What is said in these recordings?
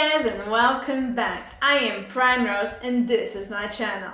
guys and welcome back. I am PrimeRose and this is my channel.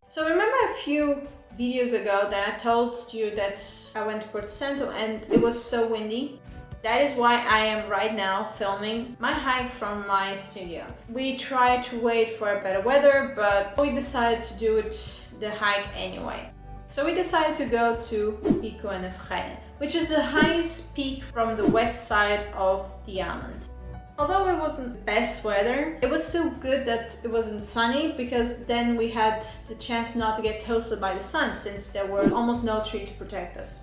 So remember a few videos ago that I told you that I went to Porto Santo and it was so windy? That is why I am right now filming my hike from my studio. We tried to wait for better weather, but we decided to do the hike anyway. So we decided to go to Pico Ana Ferreira, which is the highest peak from the west side of the island. Although it wasn't the best weather, it was still good that it wasn't sunny, because then we had the chance not to get toasted by the sun, since there were almost no tree to protect us.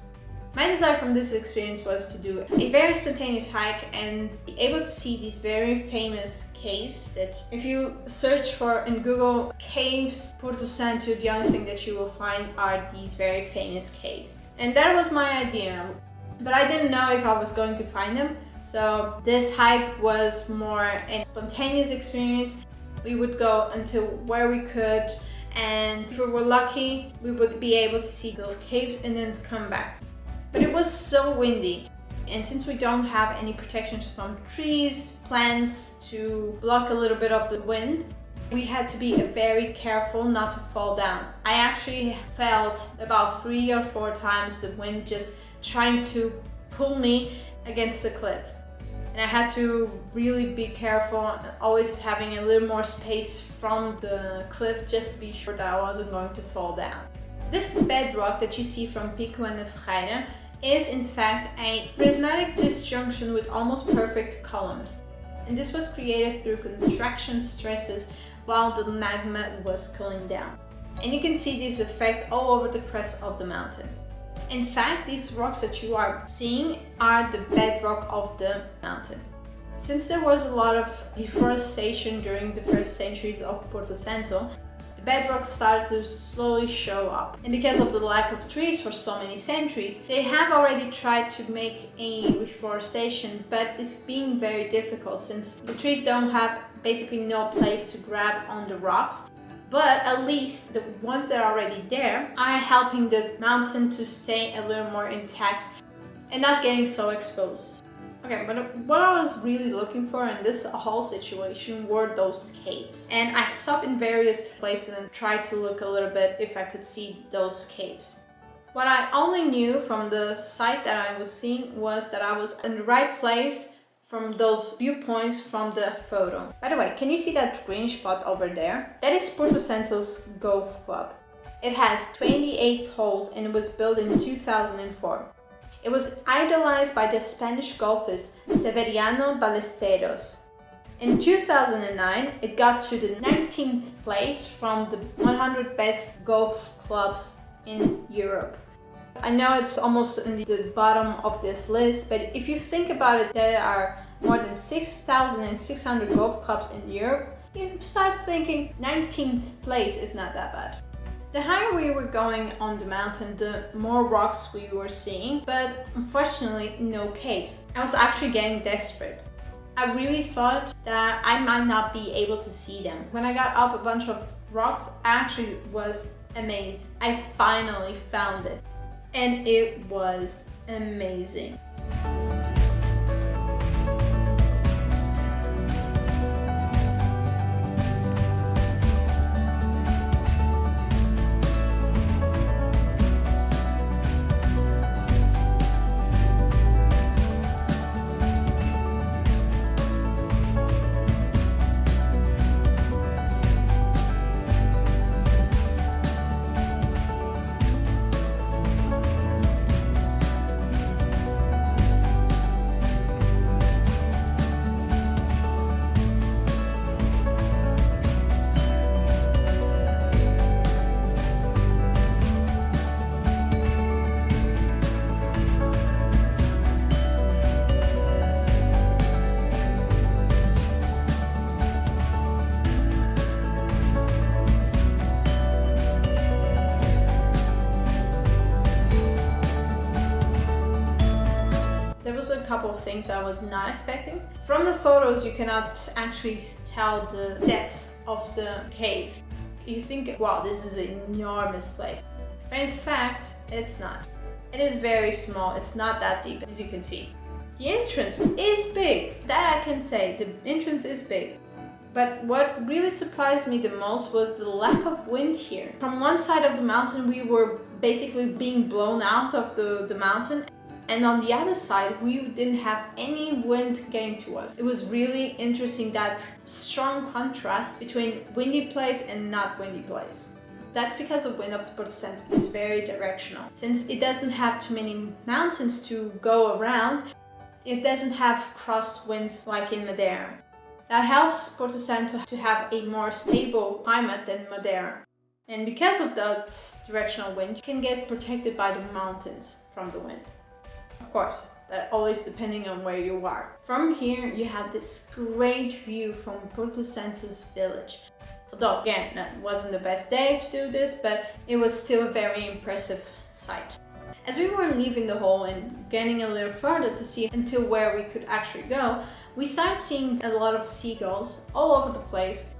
My desire from this experience was to do a very spontaneous hike and be able to see these very famous caves that if you search for in Google caves Porto Santo, the only thing that you will find are these very famous caves. And that was my idea, but I didn't know if I was going to find them. So this hike was more a spontaneous experience. We would go until where we could, and if we were lucky, we would be able to see the caves and then come back. But it was so windy, and since we don't have any protections from trees, plants to block a little bit of the wind, we had to be very careful not to fall down. I actually felt about 3 or 4 times the wind just trying to pull me against the cliff. And I had to really be careful, always having a little more space from the cliff just to be sure that I wasn't going to fall down. This bedrock that you see from Pico Ana Ferreira is in fact a prismatic disjunction with almost perfect columns. And this was created through contraction stresses while the magma was cooling down. And you can see this effect all over the crest of the mountain. In fact, these rocks that you are seeing are the bedrock of the mountain. Since there was a lot of deforestation during the first centuries of Porto Santo, the bedrock started to slowly show up. And because of the lack of trees for so many centuries, they have already tried to make a reforestation, but it's being very difficult since the trees don't have basically no place to grab on the rocks. But at least the ones that are already there are helping the mountain to stay a little more intact and not getting so exposed. Okay, but what I was really looking for in this whole situation were those caves. And I stopped in various places and tried to look a little bit if I could see those caves. What I only knew from the site that I was seeing was that I was in the right place from those viewpoints from the photo. By the way, can you see that green spot over there? That is Porto Santo's golf club. It has 28 holes and it was built in 2004. It was idolized by the Spanish golfers Severiano Ballesteros. In 2009, it got to the 19th place from the 100 best golf clubs in Europe. I know it's almost in the bottom of this list, but if you think about it, there are more than 6,600 golf clubs in Europe. You start thinking 19th place is not that bad. The higher we were going on the mountain, the more rocks we were seeing, but unfortunately no caves. I was actually getting desperate. I really thought that I might not be able to see them. When I got up a bunch of rocks, I actually was amazed. I finally found it. And it was amazing. was a couple of things I was not expecting. From the photos, you cannot actually tell the depth of the cave. You think, wow, this is an enormous place. But in fact, it's not. It is very small, it's not that deep, as you can see. The entrance is big, that I can say, the entrance is big. But what really surprised me the most was the lack of wind here. From one side of the mountain, we were basically being blown out of the mountain. And on the other side, we didn't have any wind getting to us. It was really interesting, that strong contrast between windy place and not windy place. That's because the wind of Porto Santo is very directional. Since it doesn't have too many mountains to go around, it doesn't have cross winds like in Madeira. That helps Porto Santo to have a more stable climate than Madeira. And because of that directional wind, you can get protected by the mountains from the wind. Of course, that always depending on where you are. From here, you have this great view from Porto Santo's village. Although, again, that wasn't the best day to do this, but it was still a very impressive sight. As we were leaving the hole and getting a little further to see until where we could actually go, we started seeing a lot of seagulls all over the place.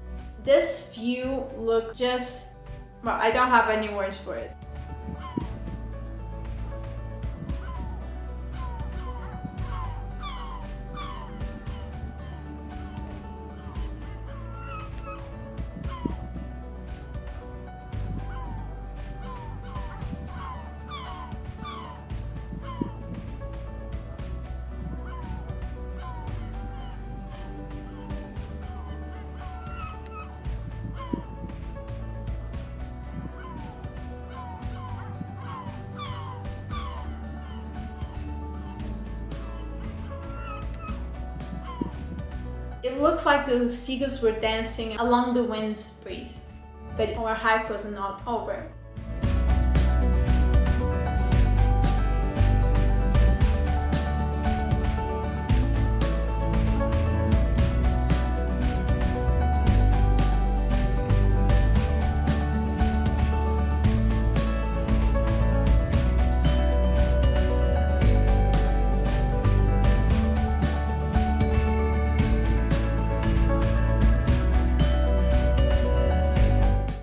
This view looked just... well, I don't have any words for it. It looked like the seagulls were dancing along the wind breeze, but our hike was not over.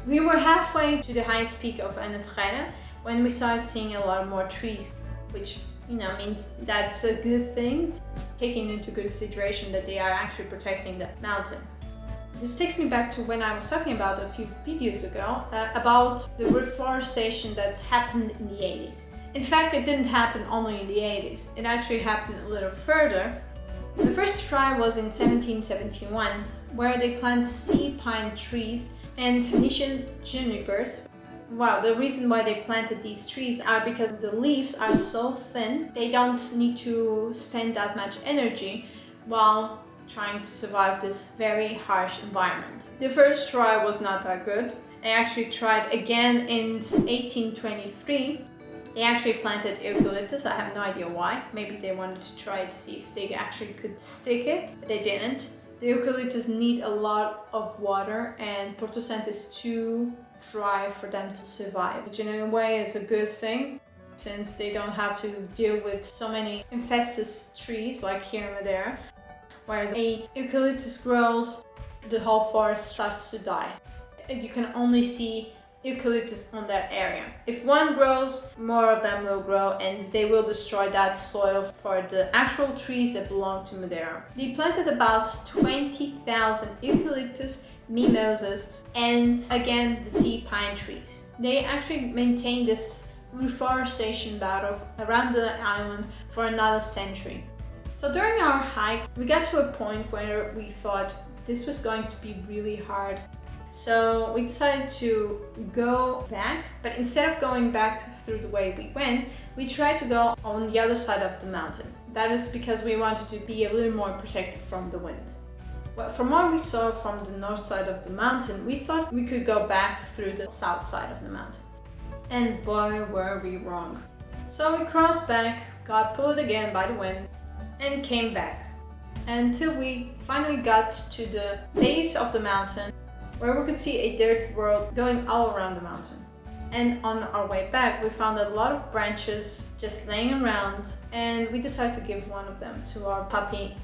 We were halfway to the highest peak of Ana Ferreira when we started seeing a lot more trees, which means that's a good thing, taking into consideration that they are actually protecting the mountain. This takes me back to when I was talking about a few videos ago about the reforestation that happened in the 80s. In fact, it didn't happen only in the 80s, it actually happened a little further. The first try was in 1771, where they planted sea pine trees and Phoenician junipers. Wow, the reason why they planted these trees are because the leaves are so thin, they don't need to spend that much energy while trying to survive this very harsh environment. The first try was not that good. They actually tried again in 1823. They actually planted eucalyptus. I have no idea why. Maybe they wanted to try to see if they actually could stick it, but they didn't. The eucalyptus need a lot of water, and Porto Santo is too dry for them to survive, which in a way is a good thing, since they don't have to deal with so many infested trees like here in Madeira, where a eucalyptus grows, the whole forest starts to die. You can only see eucalyptus on that area. If one grows, more of them will grow and they will destroy that soil for the actual trees that belong to Madeira. They planted about 20,000 eucalyptus, mimosas, and again the sea pine trees. They actually maintained this reforestation battle around the island for another century. So during our hike, we got to a point where we thought this was going to be really hard. So we decided to go back, but instead of going back through the way we went, we tried to go on the other side of the mountain. That is because we wanted to be a little more protected from the wind. Well, from what we saw from the north side of the mountain, we thought we could go back through the south side of the mountain. And boy, were we wrong. So we crossed back, got pulled again by the wind, and came back. Until we finally got to the base of the mountain, where we could see a dirt world going all around the mountain. And on our way back, we found a lot of branches just laying around, and we decided to give one of them to our puppy.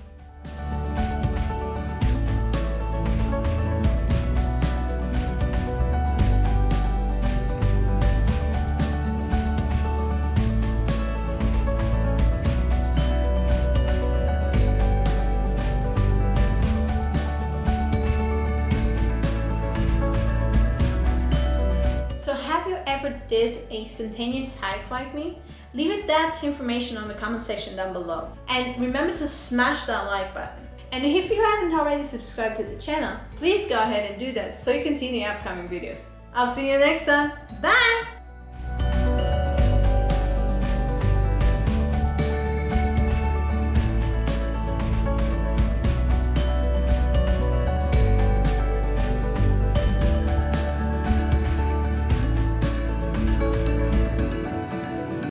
So have you ever did a spontaneous hike like me? Leave that information on the comment section down below. And remember to smash that like button. And if you haven't already subscribed to the channel, please go ahead and do that so you can see the upcoming videos. I'll see you next time. Bye!